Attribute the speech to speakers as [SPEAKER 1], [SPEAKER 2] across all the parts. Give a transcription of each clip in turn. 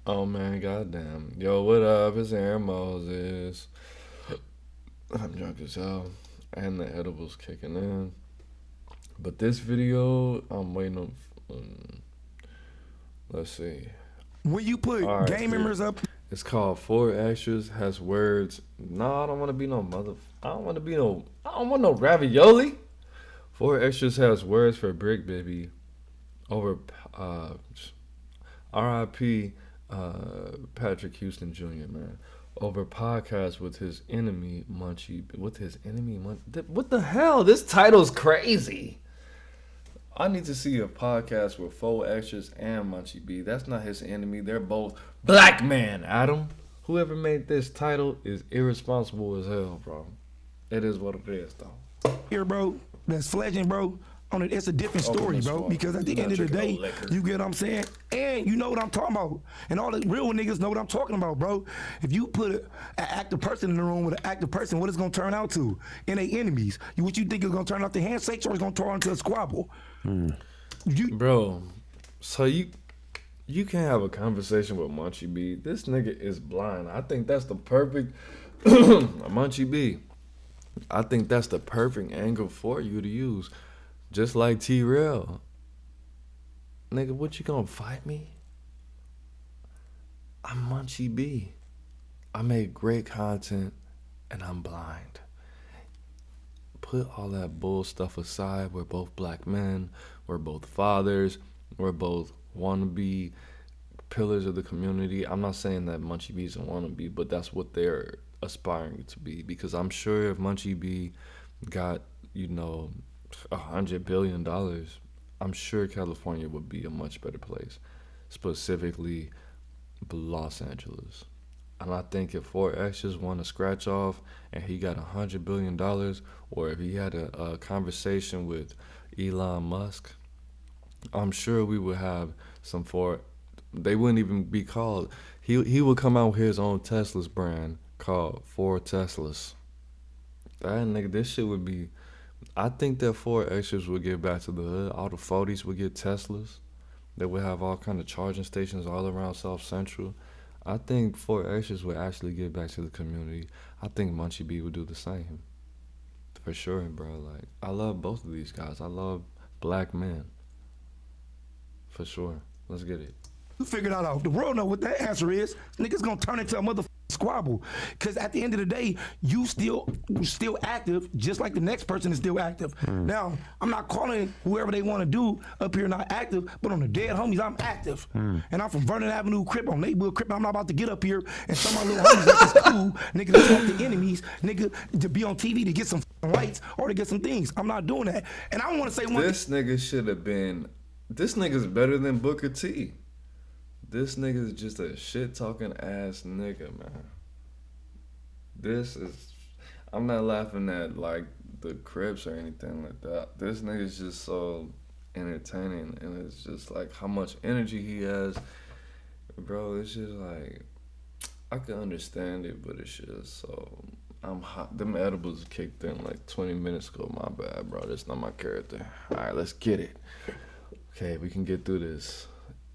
[SPEAKER 1] Oh man, goddamn. Yo, what up? It's Aaron Moses. I'm drunk as hell. And the edibles kicking in. But this video, I'm waiting on. Let's see.
[SPEAKER 2] When you put
[SPEAKER 1] Alright,
[SPEAKER 2] gang
[SPEAKER 1] here.
[SPEAKER 2] members up,
[SPEAKER 1] It's called 4xtras, has words. No, I don't want to be no mother. I don't want to be no. I don't want no ravioli. 4xtras has words for Bricc, baby. Over uh, RIP Patrick Houston Jr., man. Over podcast with his enemy Munchie. With his enemy What the hell? This title's crazy. I need to see a podcast with 4xtras and Munchie B. That's not his enemy. They're both black men, Adam. Whoever made this title is irresponsible as hell, bro. It is what it is, though.
[SPEAKER 2] here, bro, that's fledging, bro. On it, it's a different
[SPEAKER 1] Open
[SPEAKER 2] story,
[SPEAKER 1] this
[SPEAKER 2] bro.
[SPEAKER 1] water.
[SPEAKER 2] Because at the
[SPEAKER 1] You're
[SPEAKER 2] end
[SPEAKER 1] not
[SPEAKER 2] of the
[SPEAKER 1] drinking
[SPEAKER 2] day,
[SPEAKER 1] no liquor.
[SPEAKER 2] you get what I'm saying, and you know what I'm talking about, and all the real niggas know what I'm talking about, bro. If you put an active person in the room with an active person, what it's gonna turn out to? In they enemies. What you think is gonna turn out to handshakes or it's gonna turn into a squabble?
[SPEAKER 1] Bro, so you can't have a conversation with Munchie B. This nigga is blind. I think that's the perfect Munchie B. I think that's the perfect angle for you to use. Just like T-Rail. Nigga, what you gonna fight me? I'm Munchie B. I make great content and I'm blind. Put all that bull stuff aside. We're both black men. We're both fathers. We're both wannabe pillars of the community. I'm not saying that Munchie B is a wannabe, but that's what they're aspiring to be. Because I'm sure if Munchie B got, $100 billion, I'm sure California would be a much better place. Specifically, Los Angeles. And I think if 4xtras won a scratch off and he got $100 billion, or if he had a conversation with Elon Musk, I'm sure we would have some four. They wouldn't even be called. He would come out with his own Tesla's brand called 4xtras. That nigga, this shit would be. I think that 4xtras would get back to the hood. All the 40s would get Teslas. They would have all kind of charging stations all around South Central. I think 4xtras would actually get back to the community. I think Munchie B would do the same. For sure, bro. Like, I love both of these guys. I love black men. For sure. Let's get it.
[SPEAKER 2] You figure that out. The world know what that answer is. Niggas gonna turn into a motherfucking squabble. Cause at the end of the day, you still active, just like the next person is still active. Now, I'm not calling whoever they want to do up here not active, but on the dead homies, I'm active. And I'm from Vernon Avenue Crip on Neighborhood Crip. I'm not about to get up here and some of my little homies like it's cool, nigga, to talk to enemies, nigga, to be on TV to get some lights or to get some things. I'm not doing that. And I want to say one
[SPEAKER 1] This nigga should have been. This nigga's better than Booker T. This nigga's just a shit talking ass nigga, man. This is. I'm not laughing at like the Crips or anything like that. This nigga's just so entertaining, and it's just like how much energy he has, bro. It's just like I can understand it, but it's just so. I'm hot. Them edibles kicked in like 20 minutes ago. My bad, bro. That's not my character. All right, let's get it. Okay, we can get through this.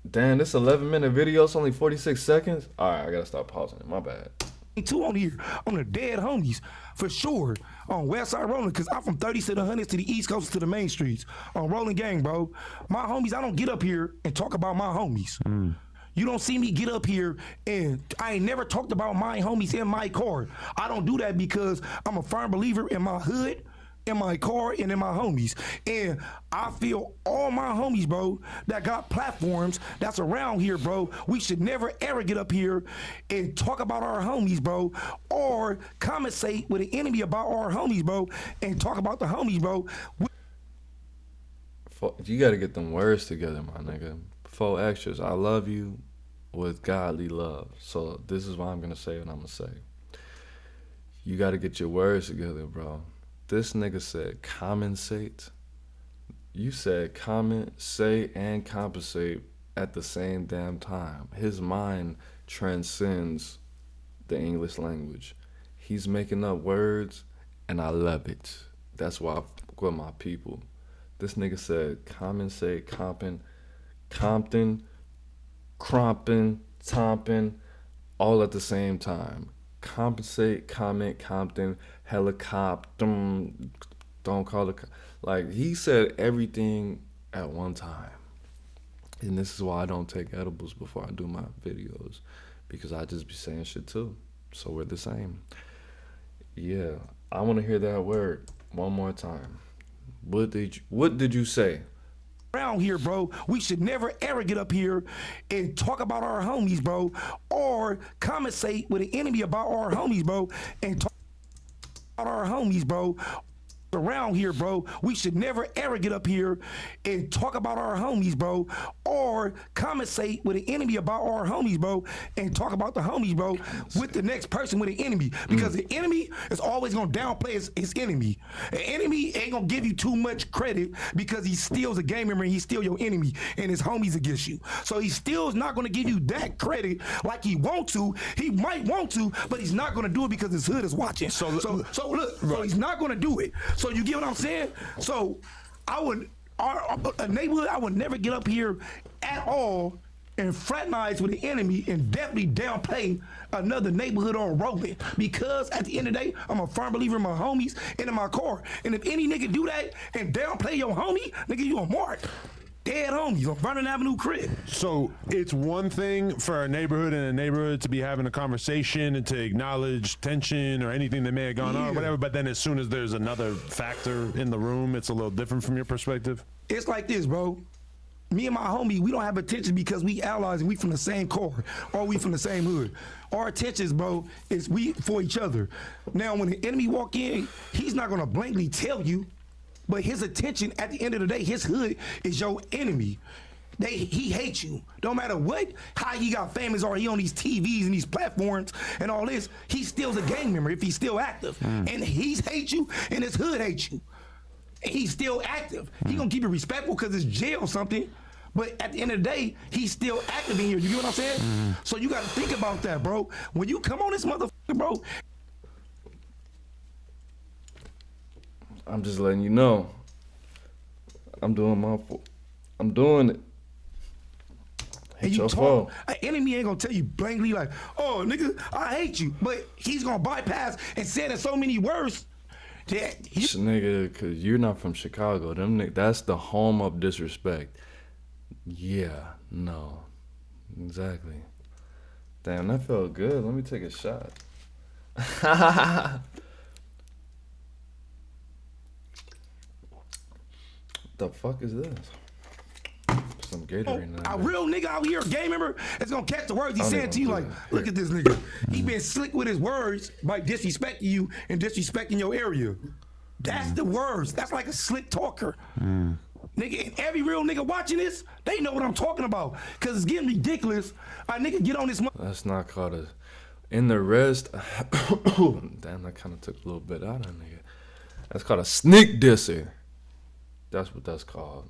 [SPEAKER 1] Damn, this 11-minute video. It's only 46 seconds. All right, I gotta stop pausing it. My bad.
[SPEAKER 2] two on here on the dead homies for sure on Westside Rolling, because I'm from 30s to the 100s to the East Coast to the main streets on Rolling Gang, bro. My homies, I don't get up here and talk about my homies. You don't see me get up here and I ain't never talked about my homies in my car. I don't do that because I'm a firm believer in my hood, in my car, and in my homies. And I feel all my homies, bro, that got platforms that's around here, bro, we should never ever get up here and talk about our homies, bro, or conversate with an enemy about our homies, bro, and talk about the homies, bro.
[SPEAKER 1] You gotta get them words together, my nigga. 4xtras, I love you with godly love. So this is why I'm gonna say what I'm gonna say. You gotta get your words together, bro. This nigga said compensate. You said comment, say, and compensate at the same damn time. His mind transcends the English language. He's making up words, and I love it. That's why I fuck with my people. This nigga said compensate, Compton, Crompton, Tompin, all at the same time. Compensate, comment, Compton, helicopter, don't call it. Like, he said everything at one time. And this is why I don't take edibles before I do my videos, because I just be saying shit too. So we're the same. Yeah, I want to hear that word one more time. What did you say?
[SPEAKER 2] Around here, bro, we should never ever get up here and talk about our homies, bro, or conversate with an enemy about our homies, bro, and talk about our homies, bro. Around here, bro, we should never ever get up here and talk about our homies, bro, or conversate with an enemy about our homies, bro, and talk about the homies, bro, with the next person with an enemy, because the enemy is always gonna downplay his enemy. An enemy ain't gonna give you too much credit because he steals a game member and he steal your enemy and his homies against you. So he still is not gonna give you that credit like he want to. He might want to, but he's not gonna do it because his hood is watching. So look, so he's not gonna do it. So you get what I'm saying? So I would, a neighborhood, I would never get up here at all and fraternize with the enemy and definitely downplay another neighborhood on rolling, because at the end of the day, I'm a firm believer in my homies and in my car. And if any nigga do that and downplay your homie, nigga, you on mark. Dead homies on Vernon Avenue crib.
[SPEAKER 3] So it's one thing for a neighborhood and a neighborhood to be having a conversation and to acknowledge tension or anything that may have gone on or whatever, but then as soon as there's another factor in the room, it's a little different from your perspective?
[SPEAKER 2] It's like this, bro. Me and my homie, we don't have attention because we allies and we from the same core or we from the same hood. Our attentions, bro, is we for each other. Now, when the enemy walk in, he's not gonna blankly tell you, but his attention at the end of the day, his hood is your enemy. He hates you. Don't matter what, how he got famous or he on these TVs and these platforms and all this, he still's a gang member if he's still active. And he hates you and his hood hates you. And he's still active. He gonna keep it respectful because it's jail or something. But at the end of the day, he's still active in here. You get what I'm saying? So you gotta think about that, bro. When you come on this motherfucker, bro.
[SPEAKER 1] I'm just letting you know. I'm doing it.
[SPEAKER 2] And you talk, an enemy ain't gonna tell you blankly like, oh, nigga, I hate you. But he's gonna bypass and say it in so many words that
[SPEAKER 1] nigga, cause you're not from Chicago. That's the home of disrespect. Yeah, no. Exactly. Damn, that felt good. Let me take a shot. The fuck is this? Some Gatorade.
[SPEAKER 2] A real nigga out here, a gang member, is gonna catch the words he's saying to you like, look at this nigga. He been slick with his words by disrespecting you and disrespecting your area. That's the words. That's like a slick talker. Nigga, and every real nigga watching this, they know what I'm talking about. Cause it's getting ridiculous. A nigga get on this.
[SPEAKER 1] That's not called a. In the rest, damn, that kind of took a little bit out of that nigga. That's called a sneak disser. That's what that's called.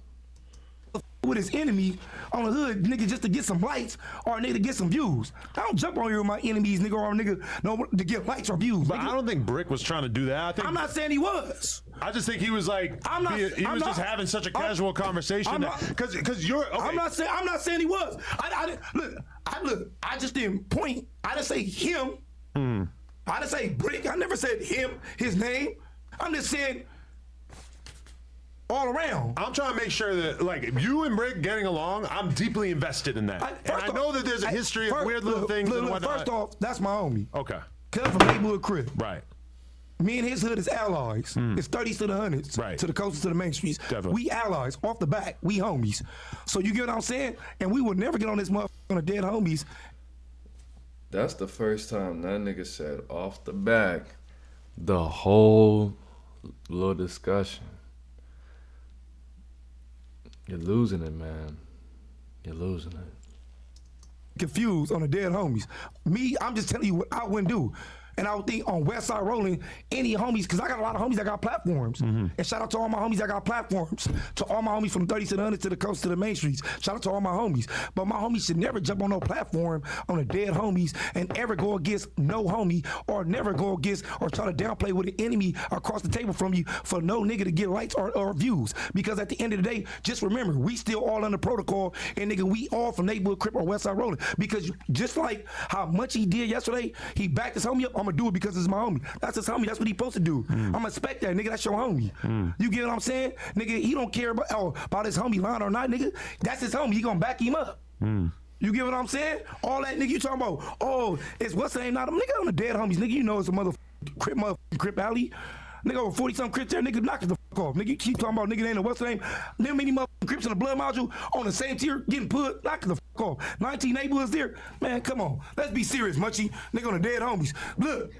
[SPEAKER 2] With his enemy on the hood, nigga, just to get some likes or a nigga to get some views. I don't jump on here with my enemies, nigga, or a nigga to get likes or views.
[SPEAKER 3] But
[SPEAKER 2] nigga.
[SPEAKER 3] I don't think Bricc was trying to do that.
[SPEAKER 2] I'm not saying he was.
[SPEAKER 3] I just think he was like, he was just having such a casual conversation. Because you're. Okay.
[SPEAKER 2] I'm not saying he was. I just didn't point. I didn't say him. I didn't say Bricc. I never said him, his name. I'm just saying. All around.
[SPEAKER 3] I'm trying to make sure that, like, if you and Bricc getting along, I'm deeply invested in that. I know that there's a history of weird little things and whatnot.
[SPEAKER 2] First off, that's my homie.
[SPEAKER 3] Okay.
[SPEAKER 2] Come from neighborhood crib.
[SPEAKER 3] Right.
[SPEAKER 2] Me and his hood is allies. It's 30s to the 100s.
[SPEAKER 3] Right.
[SPEAKER 2] To the coasters to the main streets.
[SPEAKER 3] Definitely.
[SPEAKER 2] We allies. Off the back, we homies. So you get what I'm saying? And we would never get on this motherfucker on a dead homies.
[SPEAKER 1] That's the first time that nigga said off the back the whole little discussion. You're losing it, man. You're losing it.
[SPEAKER 2] Confused on the dead homies. Me, I'm just telling you what I wouldn't do. And I would think on Westside Rolling, any homies, because I got a lot of homies that got platforms. And shout out to all my homies that got platforms. To all my homies from 30 to the 100 to the coast to the main streets. Shout out to all my homies. But my homies should never jump on no platform on the dead homies and ever go against no homie, or never go against or try to downplay with an enemy across the table from you for no nigga to get likes or views. Because at the end of the day, just remember, we still all under protocol, and nigga, we all from neighborhood Crip or Westside Rolling. Because just like how much he did yesterday, he backed his homie up. I'm gonna do it because it's my homie. That's his homie. That's what he supposed to do. I'm gonna expect that, nigga. That's your homie. You get what I'm saying? Nigga, he don't care about his homie lying or not, nigga. That's his homie. He gonna back him up. You get what I'm saying? All that nigga you talking about, oh, it's what's the name now? Nigga on the dead homies, nigga, you know it's a Crip alley. Nigga over 40-something Crips there, nigga, knock it the fuck off. Nigga, you keep talking about nigga ain't a what's the name? Them many motherfucking Crips in the blood module on the same tier getting put, knock it the fuck off. 19 neighborhoods there, man, come on. Let's be serious, Munchie. Nigga on the dead homies. Look,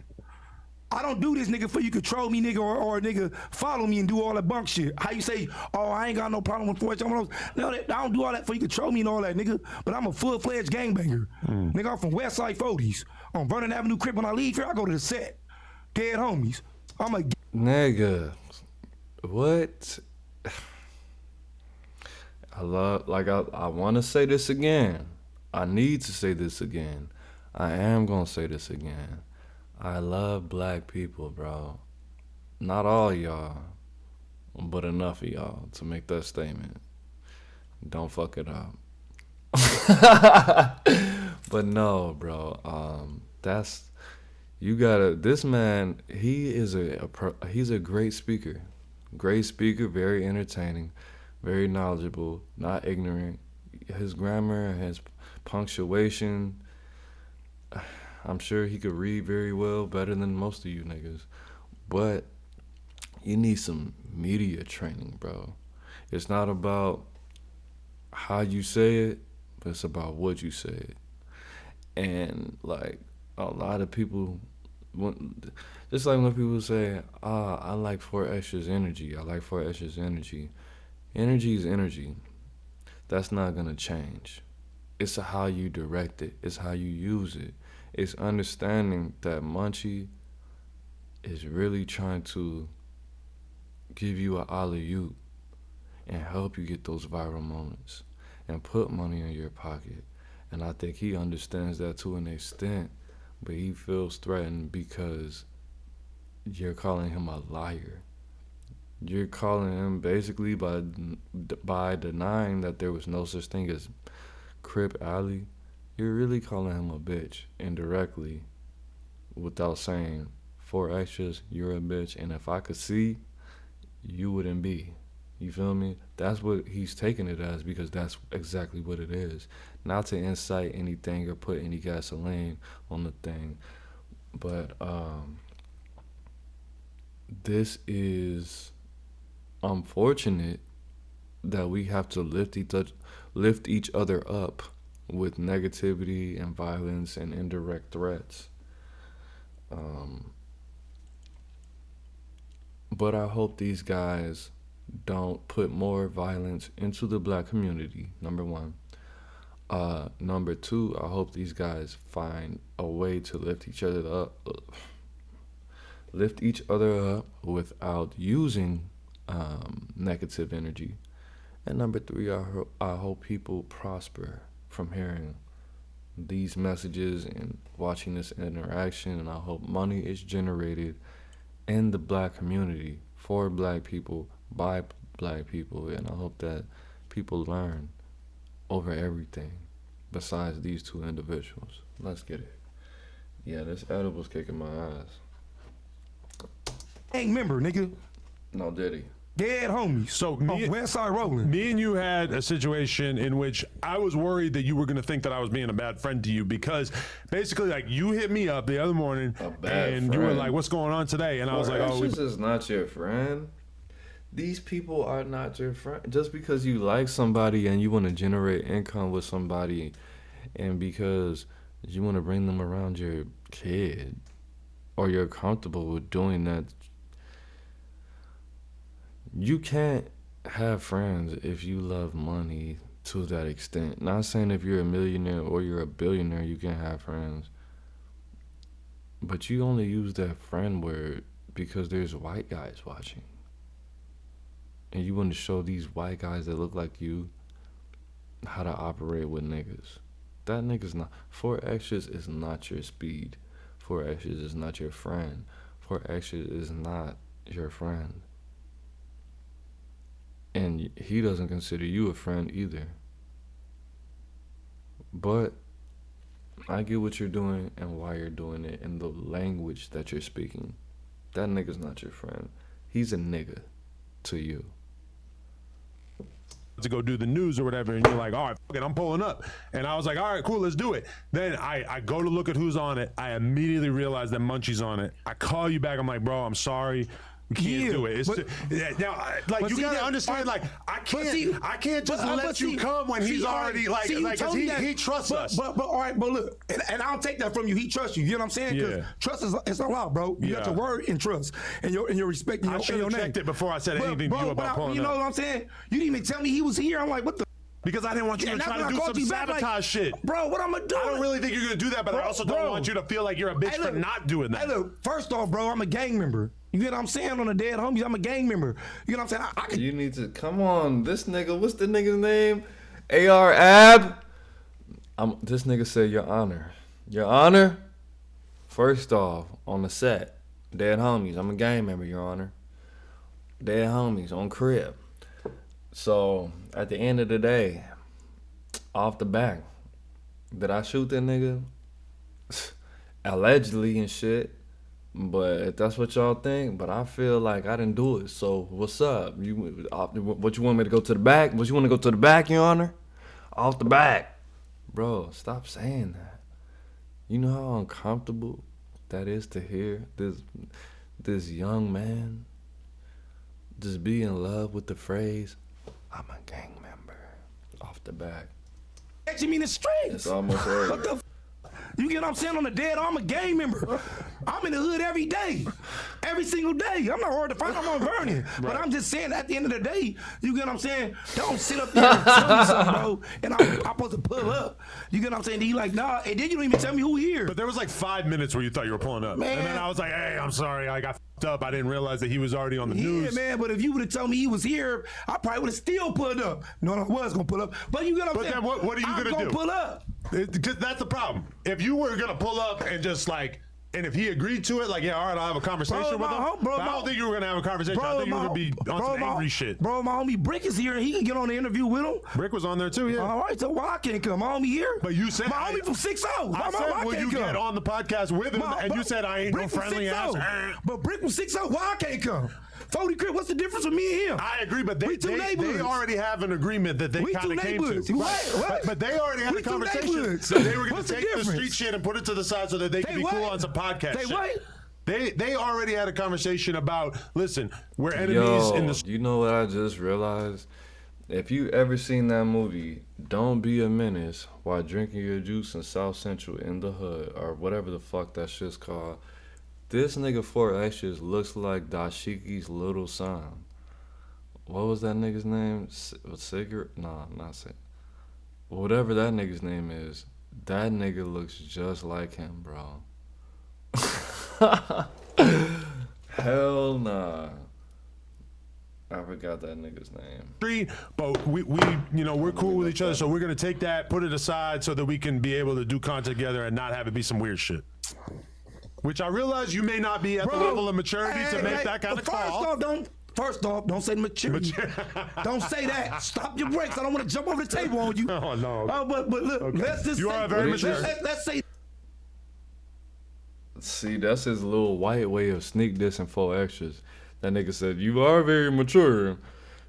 [SPEAKER 2] I don't do this, nigga, for you control me, nigga, or nigga follow me and do all that bunk shit. How you say, oh, I ain't got no problem with 4xtras. No, I don't do all that for you control me and all that, nigga. But I'm a full-fledged gangbanger. Nigga, I'm from Westside 40s. On Vernon Avenue Crip, when I leave here, I go to the set. Dead homies. I'm a...
[SPEAKER 1] Nigga, what? I want to say this again. I need to say this again. I am going to say this again. I love black people, bro. Not all y'all, but enough of y'all to make that statement. Don't fuck it up. But no, bro. This man, he's a great speaker. Great speaker, very entertaining, very knowledgeable, not ignorant. His grammar, his punctuation, I'm sure he could read very well, better than most of you niggas. But you need some media training, bro. It's not about how you say it, but it's about what you say it. And like a lot of people, just like when people say, I like 4xtras energy. I like 4xtras energy. Energy is energy. That's not going to change. It's how you direct it. It's how you use it. It's understanding that Munchie is really trying to give you an alley-oop and help you get those viral moments and put money in your pocket. And I think he understands that to an extent, but he feels threatened because you're calling him a liar. You're calling him basically by denying that there was no such thing as Crip Alley. You're really calling him a bitch indirectly without saying 4xtras, you're a bitch, and if I could see, you wouldn't be. You feel me? That's what he's taking it as, because that's exactly what it is. Not to incite anything or put any gasoline on the thing, but this is unfortunate that we have to lift each other up with negativity and violence and indirect threats. But I hope these guys don't put more violence into the black community, number one. Number two, I hope these guys find a way to lift each other up without using negative energy. And number three, I hope people prosper from hearing these messages and watching this interaction, and I hope money is generated in the black community for black people by black people, and I hope that people learn over everything besides these two individuals. Let's get it. Yeah, this edible's kicking my ass.
[SPEAKER 2] Gang member, nigga.
[SPEAKER 1] No, did he?
[SPEAKER 2] Dead homies.
[SPEAKER 3] So
[SPEAKER 2] Westside Rolling.
[SPEAKER 3] Me and you had a situation in which I was worried that you were going to think that I was being a bad friend to you, because basically, like, you hit me up the other morning and you were like, "What's going on today?" And I was like, "Oh,
[SPEAKER 1] this is not your friend. These people are not your friend. Just because you like somebody and you want to generate income with somebody, and because you want to bring them around your kid, or you're comfortable with doing that." You can't have friends if you love money to that extent. Not saying if you're a millionaire or you're a billionaire, you can't have friends. But you only use that friend word because there's white guys watching. And you want to show these white guys that look like you how to operate with niggas. That nigga's not. 4xtras is not your speed. 4xtras is not your friend. 4xtras is not your friend. And he doesn't consider you a friend either. But I get what you're doing and why you're doing it and the language that you're speaking. That nigga's not your friend. He's a nigga to you.
[SPEAKER 3] To go do the news or whatever, and you're like, all right, fuck it, I'm pulling up. And I was like, all right, cool, let's do it. Then I go to look at who's on it. I immediately realize that Munchie's on it. I call you back. I'm like, bro, I'm sorry. We can't do it. Now, like, you gotta understand, like, I can't just let you come when he's already like he trusts us.
[SPEAKER 2] But all right, but look, and I don't take that from you. He trusts you. You know what I'm saying? Because trust is it's a lot, bro. You got your word and trust and your respect and
[SPEAKER 3] I should have checked it before I said anything to you about pulling up.
[SPEAKER 2] You know what I'm saying? You didn't even tell me he was here. I'm like, what the?
[SPEAKER 3] Because I didn't want you to try to do some sabotage shit.
[SPEAKER 2] Bro, what I'm gonna do?
[SPEAKER 3] I don't really think you're gonna do that, but I also don't want you to feel like you're a bitch for not doing that.
[SPEAKER 2] Hey, look, first off, bro, I'm a gang member. You get what I'm saying? On the dead homies, I'm a gang member. You know what I'm saying?
[SPEAKER 1] You need to come on. This nigga, what's the nigga's name? AR Ab. This nigga said, Your Honor. Your Honor. First off, on the set, dead homies. I'm a gang member, Your Honor. Dead homies on crib. So at the end of the day, off the back, did I shoot that nigga? Allegedly and shit. But if that's what y'all think, but I feel like I didn't do it. So what's up? What you want me to go to the back? What you want to go to the back, Your Honor? Off the back, bro. Stop saying that. You know how uncomfortable that is to hear this young man just be in love with the phrase, "I'm a gang member," off the back.
[SPEAKER 2] You mean the streets?
[SPEAKER 1] It's almost over.
[SPEAKER 2] What the? You get what I'm saying? On the dead, I'm a gang member. I'm in the hood every day. Every single day. I'm not hard to find. I'm on Vernon. Right. But I'm just saying, at the end of the day, you get what I'm saying? Don't sit up there and tell me something, bro. And I'm supposed to pull up. You get what I'm saying? And you like, nah. And then you don't even tell me who here.
[SPEAKER 3] But there was like 5 minutes where you thought you were pulling up. Man. And then I was like, hey, I'm sorry. I got f***ed up. I didn't realize that he was already on the news.
[SPEAKER 2] Yeah, man. But if you would have told me he was here, I probably would have still pulled up. No, I was going to pull up. But you get what I'm saying?
[SPEAKER 3] But then what are you going to do?
[SPEAKER 2] I'm going to pull up.
[SPEAKER 3] Because that's the problem. If you were going to pull up and just like, and if he agreed to it, like, yeah, all right, I'll have a conversation with him. But I don't think you were going to have a conversation. I think you were going to be on some angry shit.
[SPEAKER 2] Bro, my homie Bricc is here and he can get on the interview with him.
[SPEAKER 3] Bricc was on there too, yeah.
[SPEAKER 2] All right, so why I can't come? My homie here.
[SPEAKER 3] But you said.
[SPEAKER 2] My homie from 6-0.
[SPEAKER 3] I said, will you get on the podcast with him? And you said, I ain't no friendly ass.
[SPEAKER 2] But Bricc from 6-0, why I can't come? 40 Crip, what's the difference with me and him?
[SPEAKER 3] I agree, but they already have an agreement that they kind of came to.
[SPEAKER 2] What?
[SPEAKER 3] But they already had a conversation. So they were going to take the street shit and put it to the side so that they could be cool on some podcast shit. They already had a conversation about, listen, we're enemies in the...
[SPEAKER 1] You know what I just realized? If you ever seen that movie, Don't Be a Menace, while drinking your juice in South Central in the hood, or whatever the fuck that shit's called, this nigga 4xtras looks like Dashiki's little son. What was that nigga's name? Sigurd? Nah, not Sigurd. Whatever that nigga's name is, that nigga looks just like him, bro. Hell nah. I forgot that nigga's name.
[SPEAKER 3] But we're cool with each other, so we're gonna take that, put it aside, so that we can be able to do content together and not have it be some weird shit. Which I realize you may not be at the level of maturity to make that kind of call.
[SPEAKER 2] First off, don't say maturity. Don't say that. Stop your brakes. I don't want to jump over the table on you.
[SPEAKER 3] Oh no.
[SPEAKER 2] But look, okay. Let's just
[SPEAKER 3] you are very mature.
[SPEAKER 2] Let's say.
[SPEAKER 1] See, that's his little white way of sneak dissing 4xtras. That nigga said, you are very mature.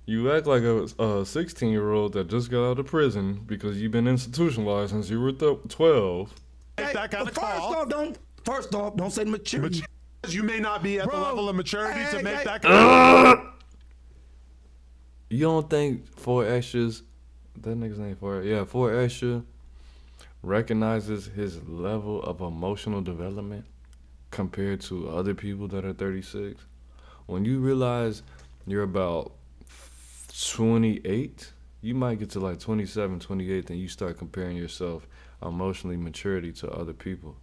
[SPEAKER 1] You act like a 16-year-old that just got out of prison because you've been institutionalized since you were 12.
[SPEAKER 3] Make that kind of call.
[SPEAKER 2] First off, don't say maturity.
[SPEAKER 3] You may not be at the level of maturity to make that kind of call.
[SPEAKER 1] You don't think 4xtras, that nigga's name 4xtras, recognizes his level of emotional development compared to other people that are 36? When you realize you're about 28, you might get to like 27, 28, then you start comparing yourself emotionally maturity to other people.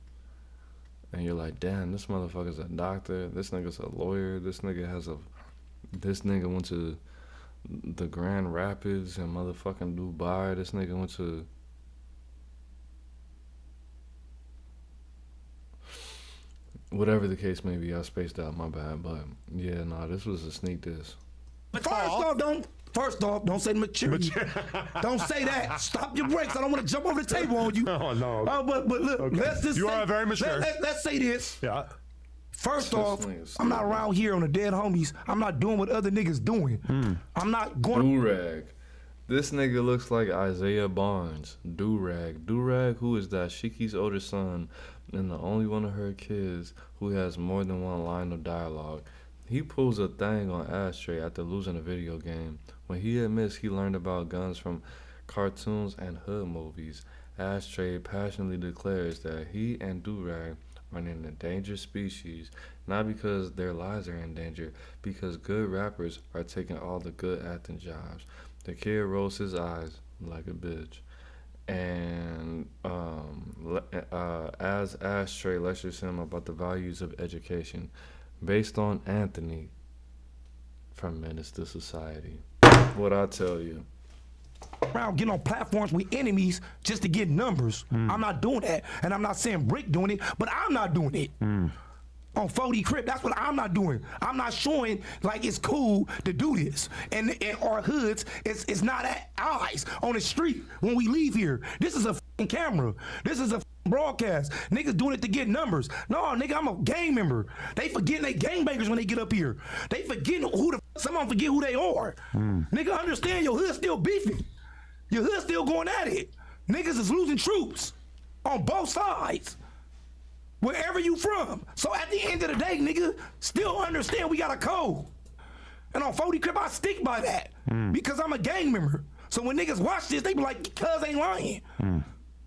[SPEAKER 1] and you're like, damn, this motherfucker's a doctor, this nigga's a lawyer, this nigga went to the Grand Rapids and motherfucking Dubai, this nigga went to whatever the case may be. I spaced out, my bad, but yeah, nah, this was a sneak diss.
[SPEAKER 2] First off, don't say maturity. Don't say that. Stop your brakes. I don't want to jump over the table on you.
[SPEAKER 3] Oh, no.
[SPEAKER 2] But look,
[SPEAKER 3] Okay.
[SPEAKER 2] let's just
[SPEAKER 3] You
[SPEAKER 2] say,
[SPEAKER 3] are very mature.
[SPEAKER 2] Let's say this.
[SPEAKER 3] Yeah.
[SPEAKER 2] First off, I'm not around here on the dead homies. I'm not doing what other niggas doing. I'm not going.
[SPEAKER 1] Durag. This nigga looks like Isaiah Barnes. Durag. Durag, who is that? Shiki's older son and the only one of her kids who has more than one line of dialogue. He pulls a thing on Ashtray after losing a video game. When he admits he learned about guns from cartoons and hood movies, Ashtray passionately declares that he and Durag are an endangered species, not because their lives are in danger, because good rappers are taking all the good acting jobs. The kid rolls his eyes like a bitch. And as Ashtray lectures him about the values of education, based on Anthony from Menace to Society. What I tell you.
[SPEAKER 2] Around getting on platforms with enemies just to get numbers. I'm not doing that. And I'm not saying Bricc doing it, but I'm not doing it. On 4D Crip, that's what I'm not doing. I'm not showing like it's cool to do this. And in our hoods, it's not at eyes on the street when we leave here. This is a f***ing camera. This is a f***ing broadcast. Niggas doing it to get numbers. No, nigga, I'm a gang member. They forgetting they gangbangers when they get up here. They forgetting who the f***, some of them forget who they are. Nigga, understand your hood still beefing. Your hood still going at it. Niggas is losing troops on both sides. Wherever you from. So at the end of the day, nigga, still understand we got a code. And on 4D Crip, I stick by that. Because I'm a gang member. So when niggas watch this, they be like, cuz ain't lying.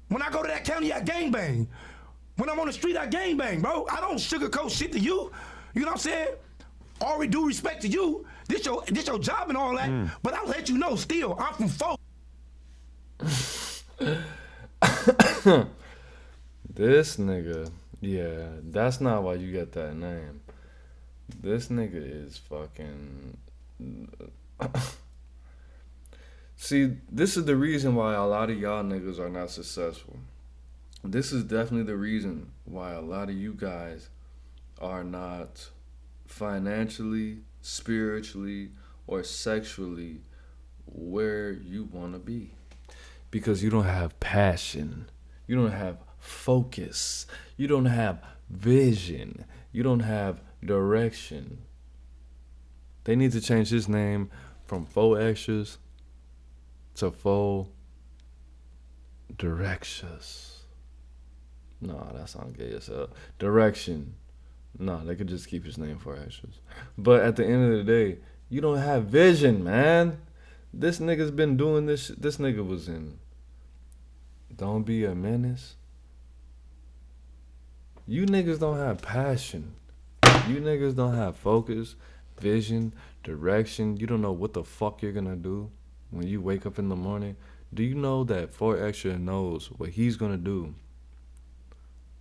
[SPEAKER 2] When I go to that county, I gangbang. When I'm on the street, I gangbang, bro. I don't sugarcoat shit to you. You know what I'm saying? Already due respect to you. This your job and all that. But I'll let you know still, I'm from 4.
[SPEAKER 1] This nigga, yeah, that's not why you got that name. This nigga is fucking... See, this is the reason why a lot of y'all niggas are not successful. This is definitely the reason why a lot of you guys are not financially, spiritually, or sexually where you want to be. Because you don't have passion. You don't have focus. You don't have vision. You don't have direction. They need to change his name from 4xtras to 4directions. No, that sounds gay as hell. Direction. No, they could just keep his name 4xtras. But at the end of the day, you don't have vision, man. This nigga's been doing this. This nigga was in Don't Be a Menace. You niggas don't have passion. You niggas don't have focus, vision, direction. You don't know what the fuck you're gonna do when you wake up in the morning. Do you know that 4xtras knows what he's gonna do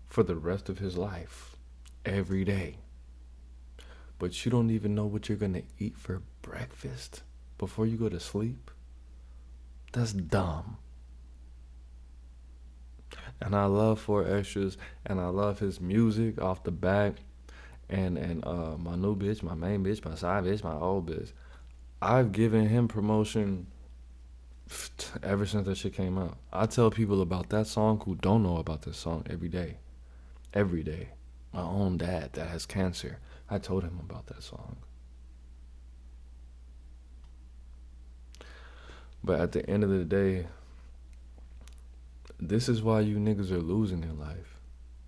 [SPEAKER 1] for the rest of his life, every day? But you don't even know what you're gonna eat for breakfast before you go to sleep? That's dumb. And I love 4xtras, and I love his music off the back, and my new bitch, my main bitch, my side bitch, my old bitch. I've given him promotion ever since that shit came out. I tell people about that song who don't know about this song every day. Every day. My own dad that has cancer, I told him about that song. But at the end of the day, this is why you niggas are losing in life.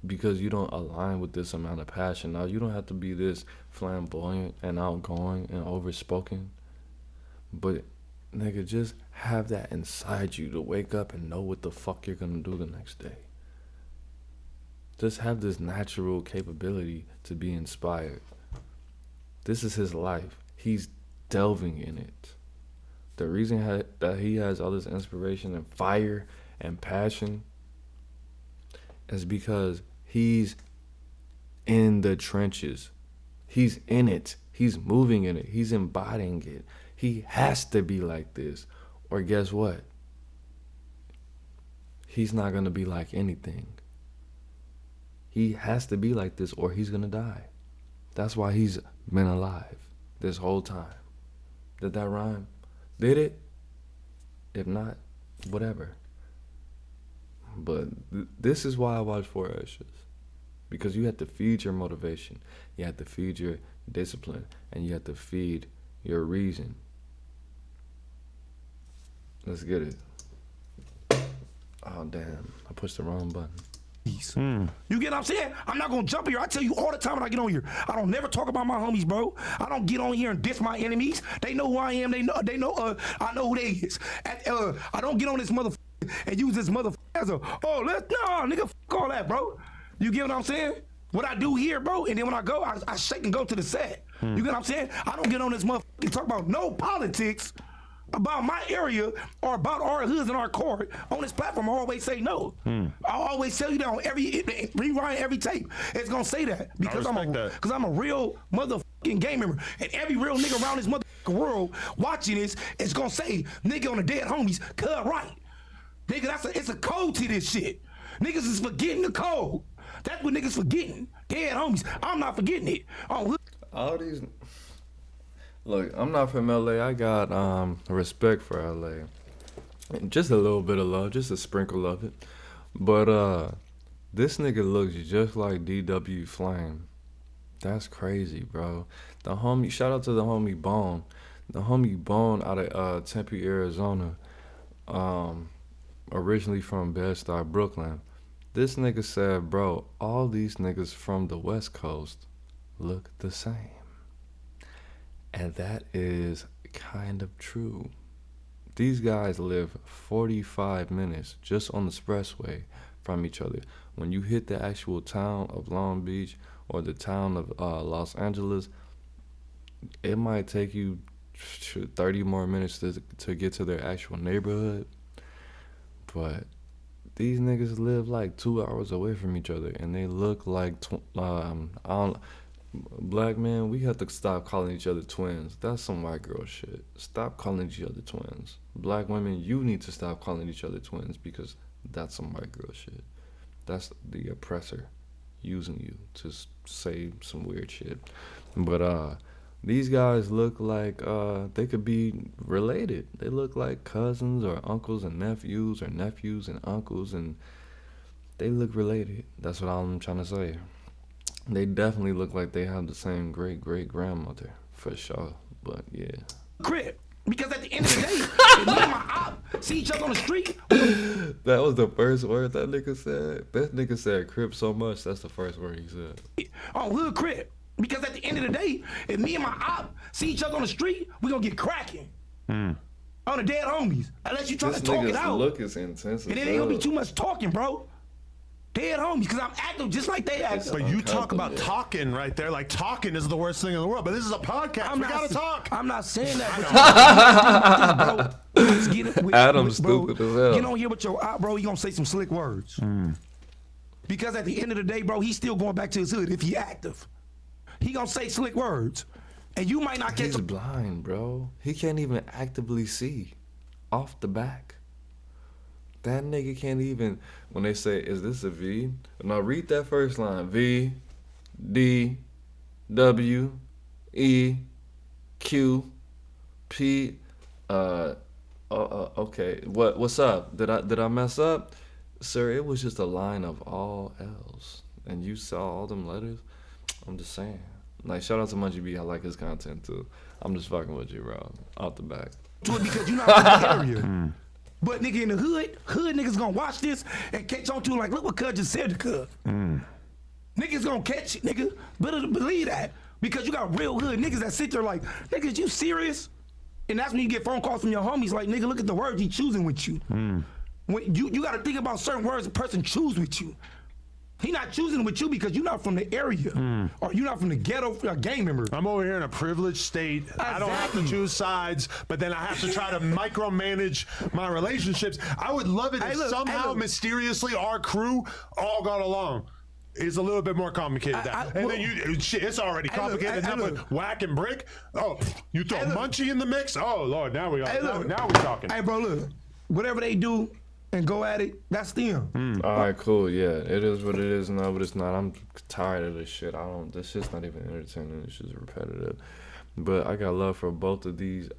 [SPEAKER 1] Because you don't align with this amount of passion. Now, you don't have to be this flamboyant and outgoing and overspoken. But, nigga, just have that inside you to wake up and know what the fuck you're gonna do the next day. Just have this natural capability to be inspired. This is his life. He's delving in it. The reason that he has all this inspiration and fire and passion is because he's in the trenches. He's in it. He's moving in it. He's embodying it. He has to be like this. Or guess what? He's not going to be like anything. He has to be like this or he's going to die. That's why he's been alive this whole time. Did that rhyme? Did it? If not, whatever. But this is why I watch 4xtras. Because you have to feed your motivation. You have to feed your discipline. And you have to feed your reason. Let's get it. Oh, damn. I pushed the wrong button.
[SPEAKER 2] You get what I'm saying? I'm not gonna jump here. I tell you all the time when I get on here. I don't never talk about my homies, bro. I don't get on here and diss my enemies. They know who I am. They know. I know who they is. I don't get on this motherfucker and use this motherfucker as a nigga, fuck all that, bro. You get what I'm saying? What I do here, bro, and then when I go, I shake and go to the set. You get what I'm saying? I don't get on this motherfucker and talk about no politics about my area or about our hoods and our court on this platform. I always say no. I always tell you that on rewind every tape. It's gonna say that because I'm a real motherfucking game member, and every real nigga around this motherfucking world watching this is gonna say nigga on the dead homies, cut right. Nigga, it's a code to this shit. Niggas is forgetting the code. That's what niggas forgetting. Dead homies. I'm not forgetting it.
[SPEAKER 1] All these. Look, I'm not from LA. I got respect for LA. Just a little bit of love, just a sprinkle of it. But this nigga looks just like DW Flame. That's crazy, bro. The homie, shout out to the homie Bone. The homie Bone out of Tempe, Arizona. Originally from Bed-Stuy, Brooklyn. This nigga said, bro, all these niggas from the West Coast look the same. And that is kind of true. These guys live 45 minutes just on the expressway from each other. When you hit the actual town of Long Beach or the town of Los Angeles, it might take you 30 more minutes to get to their actual neighborhood. But these niggas live like 2 hours away from each other, and they look like black men. We have to stop calling each other twins. That's some white girl shit. Stop calling each other twins. Black women, you need to stop calling each other twins because that's some white girl shit. That's the oppressor using you to say some weird shit. But these guys look like they could be related. They look like cousins or uncles and nephews or nephews and uncles, and they look related. That's what I'm trying to say. They definitely look like they have the same great-great-grandmother, for sure. But, yeah.
[SPEAKER 2] Crib. Because at the end of the day, if me and my op see each other on the street.
[SPEAKER 1] That was the first word that nigga said. That nigga said crib so much, that's the first word he said.
[SPEAKER 2] On hood crib. Because at the end of the day, if me and my op see each other on the street, we gonna get cracking. On the dead homies. Unless you try to talk it out.
[SPEAKER 1] This look is intense.
[SPEAKER 2] And it ain't gonna be too much talking, bro. Dead homies, because I'm active just like they active.
[SPEAKER 3] But you talk about talking right there, like talking is the worst thing in the world. But this is a podcast. We gotta talk.
[SPEAKER 2] I'm not saying that. Bro.
[SPEAKER 1] Adam's stupid as hell.
[SPEAKER 2] Get on here with your op, bro. He gonna say some slick words. Because at the end of the day, bro, he's still going back to his hood if he active. He gonna say slick words, and you might not catch.
[SPEAKER 1] He's blind, bro. He can't even actively see off the back. That nigga can't even, when they say, is this a V? Now read that first line. V, D, W, E, Q, P, okay. What's up? Did I mess up? Sir, it was just a line of all L's. And you saw all them letters? I'm just saying. Like, shout out to Munchie B. I like his content too. I'm just fucking with you, bro. Out the back.
[SPEAKER 2] Because you're not from the area. But nigga in the hood niggas gonna watch this and catch on to it like, look what Cuz just said to Cuz. Niggas gonna catch it, nigga. Better believe that. Because you got real hood niggas that sit there like, niggas, you serious? And that's when you get phone calls from your homies like, nigga, look at the words he choosing with you. When you gotta think about certain words a person choose with you. He not choosing with you because you're not from the area or you're not from the ghetto gang member.
[SPEAKER 3] I'm over here in a privileged state. Exactly. I don't have to choose sides, but then I have to try to micromanage my relationships. I would love it if somehow mysteriously our crew all got along. It's a little bit more complicated. Then it's already complicated enough with Whack and Bricc. Oh, you throw Munchie in the mix? Oh, Lord, now we are. Now we're talking.
[SPEAKER 2] Hey, bro, look. Whatever they do and go at it, that's them.
[SPEAKER 1] All right, cool. Yeah, it is what it is now, but it's not. I'm tired of this shit. This shit's not even entertaining. It's just repetitive. But I got love for both of these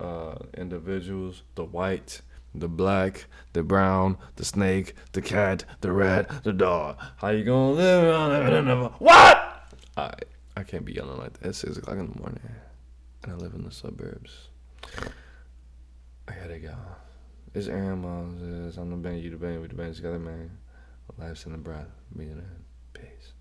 [SPEAKER 1] individuals, the white, the black, the brown, the snake, the cat, the rat, the dog. How you gonna live around what? I can't be yelling like that. It's 6 o'clock in the morning, and I live in the suburbs. I gotta go. It's aaronimoses. I'm the band, you the band, we the band together, man. Life's in the breath. Me and it. Peace.